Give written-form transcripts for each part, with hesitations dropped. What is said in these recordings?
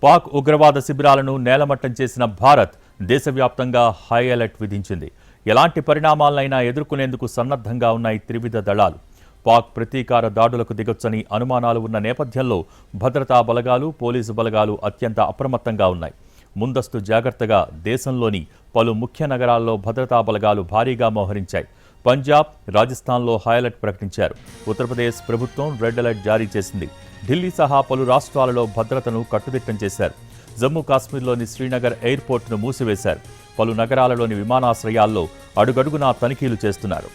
పాక్ ఉగ్రవాద శిబిరాలను నేలమట్టం చేసిన భారత్ దేశవ్యాప్తంగా హై అలర్ట్ విధించింది. ఎలాంటి పరిణామాలనైనా ఎదుర్కొనేందుకు సన్నద్ధంగా ఉన్నాయి త్రివిధ దళాలు. పాక్ ప్రతీకార దాడులకు దిగొచ్చని అనుమానాలు ఉన్న నేపథ్యంలో భద్రతా బలగాలు, పోలీసు బలగాలు అత్యంత అప్రమత్తంగా ఉన్నాయి. ముందస్తు జాగ్రత్తగా దేశంలోని పలు ముఖ్య నగరాల్లో భద్రతా బలగాలు భారీగా మోహరించాయి. పంజాబ్, రాజస్థాన్లో హై అలర్ట్ ప్రకటించారు. ఉత్తరప్రదేశ్ ప్రభుత్వం రెడ్ అలర్ట్ జారీ చేసింది. ఢిల్లీ సహా పలు రాష్ట్రాలలో భద్రతను కట్టుదిట్టం చేశారు. జమ్మూ కాశ్మీర్లోని శ్రీనగర్ ఎయిర్పోర్టును మూసివేశారు. పలు నగరాలలోని విమానాశ్రయాల్లో అడుగడుగునా తనిఖీలు చేస్తున్నారు.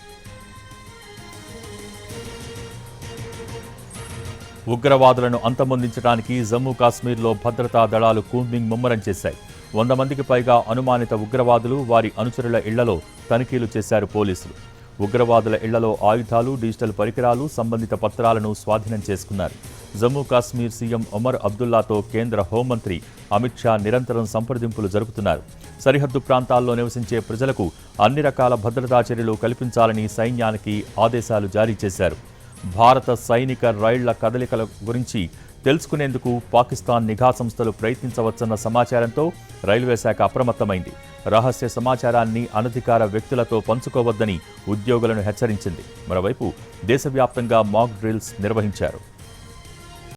ఉగ్రవాదులను అంతమొందించడానికి జమ్మూ కాశ్మీర్లో భద్రతా దళాలు కూంబింగ్ ముమ్మరం చేశాయి. 100 మందికి పైగా అనుమానిత ఉగ్రవాదులు, వారి అనుచరుల ఇళ్లలో తనిఖీలు చేశారు పోలీసులు. ఉగ్రవాదుల ఇళ్లలో ఆయుధాలు, డిజిటల్ పరికరాలు, సంబంధిత పత్రాలను స్వాధీనం చేసుకున్నారు. జమ్మూ కాశ్మీర్ సీఎం ఒమర్ అబ్దుల్లాతో కేంద్ర హోంమంత్రి అమిత్ షా నిరంతరం సంప్రదింపులు జరుపుతున్నారు. సరిహద్దు ప్రాంతాల్లో నివసించే ప్రజలకు అన్ని రకాల భద్రతా చర్యలు కల్పించాలని సైన్యానికి ఆదేశాలు జారీ చేశారు. భారత సైనిక రైళ్ల కదలికల గురించి తెలుసుకునేందుకు పాకిస్తాన్ నిఘా సంస్థలు ప్రయత్నించవచ్చన్న సమాచారంతో రైల్వే శాఖ అప్రమత్తమైంది. రహస్య సమాచారాన్ని అనధికార వ్యక్తులతో పంచుకోవద్దని ఉద్యోగులను హెచ్చరించింది. మరోవైపు దేశవ్యాప్తంగా మాక్ డ్రిల్స్ నిర్వహించారు.